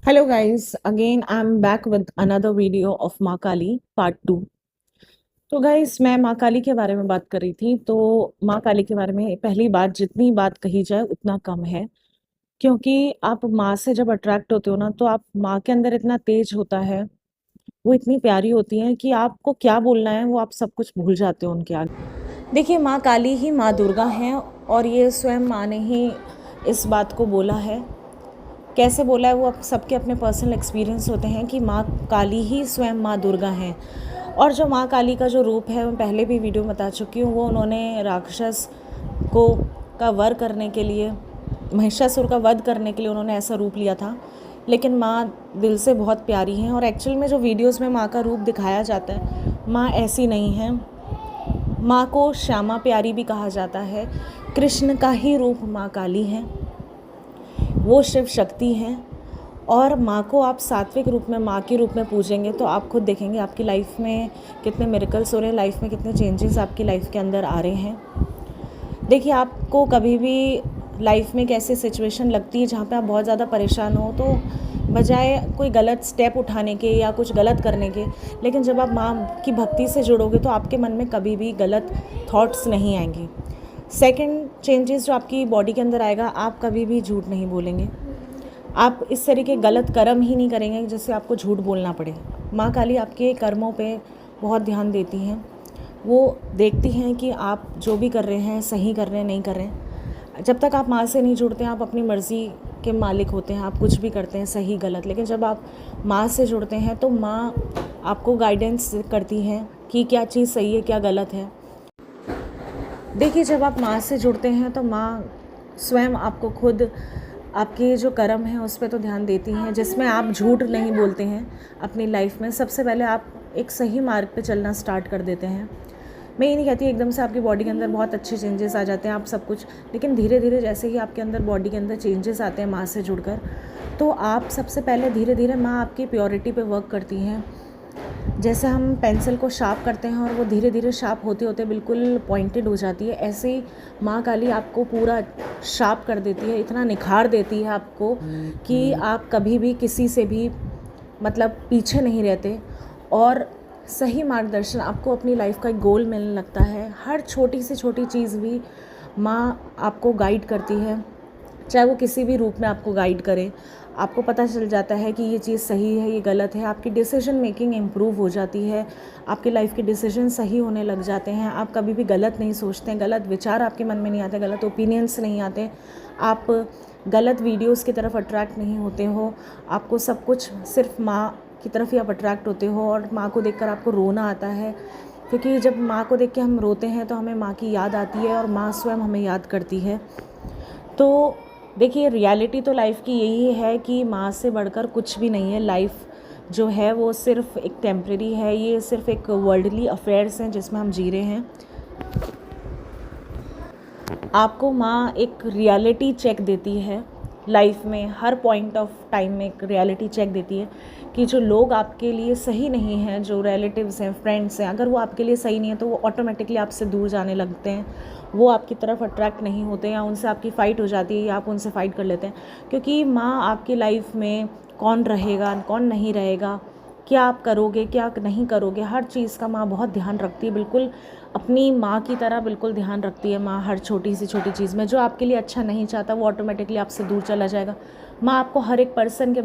Hello guys, again I'm back with another video of माँ काली part 2। तो guys मैं माँ काली के बारे में बात कर रही थी। तो माँ काली के बारे में पहली बात, जितनी बात कही जाए उतना कम है। क्योंकि आप माँ से जब अट्रैक्ट होते हो ना, तो आप माँ के अंदर इतना तेज होता है, वो इतनी प्यारी होती हैं कि आपको क्या बोलना है वो आप सब कुछ भूल जाते हो उनके आगे। देखिए, माँ काली ही माँ दुर्गा हैं और ये स्वयं माँ ने ही इस बात को बोला है। कैसे बोला है वो अब सबके अपने पर्सनल एक्सपीरियंस होते हैं कि माँ काली ही स्वयं माँ दुर्गा हैं। और जो माँ काली का जो रूप है, मैं पहले भी वीडियो में बता चुकी हूँ, वो उन्होंने राक्षस को का वध करने के लिए, महिषासुर का वध करने के लिए उन्होंने ऐसा रूप लिया था। लेकिन माँ दिल से बहुत प्यारी हैं और एक्चुअल में जो वीडियोस में माँ का रूप दिखाया जाता है, माँ ऐसी नहीं है। माँ को श्यामा प्यारी भी कहा जाता है। कृष्ण का ही रूप माँ काली है, वो शिव शक्ति हैं। और माँ को आप सात्विक रूप में, माँ के रूप में पूजेंगे तो आप खुद देखेंगे आपकी लाइफ में कितने मिरेकल्स हो रहे हैं, लाइफ में कितने चेंजेस आपकी लाइफ के अंदर आ रहे हैं। देखिए, आपको कभी भी लाइफ में एक ऐसी सिचुएशन लगती है जहाँ पे आप बहुत ज़्यादा परेशान हो, तो बजाय कोई गलत स्टेप उठाने के या कुछ गलत करने के, लेकिन जब आप माँ की भक्ति से जुड़ोगे तो आपके मन में कभी भी गलत थॉट्स नहीं आएंगे। सेकंड चेंजेस जो आपकी बॉडी के अंदर आएगा, आप कभी भी झूठ नहीं बोलेंगे। आप इस तरह के गलत कर्म ही नहीं करेंगे जिससे आपको झूठ बोलना पड़े। माँ काली आपके कर्मों पे बहुत ध्यान देती हैं। वो देखती हैं कि आप जो भी कर रहे हैं सही कर रहे हैं, नहीं कर रहे हैं। जब तक आप माँ से नहीं जुड़ते हैं, आप अपनी मर्ज़ी के मालिक होते हैं, आप कुछ भी करते हैं सही गलत। लेकिन जब आप माँ से जुड़ते हैं तो माँ आपको गाइडेंस करती हैं कि क्या चीज़ सही है, क्या गलत है। देखिए, जब आप माँ से जुड़ते हैं तो माँ स्वयं आपको खुद आपके जो कर्म हैं उस पर तो ध्यान देती हैं, जिसमें आप झूठ नहीं बोलते हैं अपनी लाइफ में। सबसे पहले आप एक सही मार्ग पे चलना स्टार्ट कर देते हैं। मैं ये नहीं कहती एकदम से आपकी बॉडी के अंदर बहुत अच्छे चेंजेस आ जाते हैं, आप सब कुछ, लेकिन धीरे धीरे जैसे ही आपके अंदर बॉडी के अंदर चेंजेस आते हैं माँ से जुड़कर, तो आप सबसे पहले धीरे धीरे माँ आपकी प्योरिटी पे वर्क करती हैं। जैसे हम पेंसिल को शार्प करते हैं और वो धीरे धीरे शार्प होते होते बिल्कुल पॉइंटेड हो जाती है, ऐसे ही माँ काली आपको पूरा शार्प कर देती है, इतना निखार देती है आपको कि आप कभी भी किसी से भी मतलब पीछे नहीं रहते। और सही मार्गदर्शन आपको अपनी लाइफ का एक गोल मिलने लगता है। हर छोटी से छोटी चीज़ भी माँ आपको गाइड करती है, चाहे वो किसी भी रूप में आपको गाइड करे। आपको पता चल जाता है कि ये चीज़ सही है, ये गलत है। आपकी डिसीजन मेकिंग इम्प्रूव हो जाती है, आपकी लाइफ के डिसीजन सही होने लग जाते हैं। आप कभी भी गलत नहीं सोचते हैं, गलत विचार आपके मन में नहीं आते, गलत ओपिनियंस नहीं आते, आप गलत वीडियोस की तरफ अट्रैक्ट नहीं होते हो। आपको सब कुछ सिर्फ माँ की तरफ ही आप अट्रैक्ट होते हो और माँ को देखकर आपको रोना आता है। क्योंकि जब माँ को देख के हम रोते हैं तो हमें माँ की याद आती है और माँ स्वयं हमें याद करती है। तो देखिए, रियलिटी तो लाइफ की यही है कि माँ से बढ़कर कुछ भी नहीं है। लाइफ जो है वो सिर्फ एक टेम्प्रेरी है, ये सिर्फ एक वर्ल्डली अफेयर्स हैं जिसमें हम जी रहे हैं। आपको माँ एक रियलिटी चेक देती है लाइफ में, हर पॉइंट ऑफ टाइम में एक रियलिटी चेक देती है कि जो लोग आपके लिए सही नहीं हैं, जो रिलेटिव्स हैं, फ्रेंड्स हैं, अगर वो आपके लिए सही नहीं है तो वो ऑटोमेटिकली आपसे दूर जाने लगते हैं। वो आपकी तरफ अट्रैक्ट नहीं होते, या उनसे आपकी फ़ाइट हो जाती है या आप उनसे फ़ाइट कर लेते हैं। क्योंकि माँ आपकी लाइफ में कौन रहेगा, कौन नहीं रहेगा, क्या आप करोगे, क्या नहीं करोगे, हर चीज़ का माँ बहुत ध्यान रखती है। बिल्कुल अपनी माँ की तरह बिल्कुल ध्यान रखती है माँ, हर छोटी सी छोटी चीज़ में। जो आपके लिए अच्छा नहीं चाहता वो ऑटोमेटिकली आपसे दूर चला जाएगा। माँ आपको हर एक पर्सन के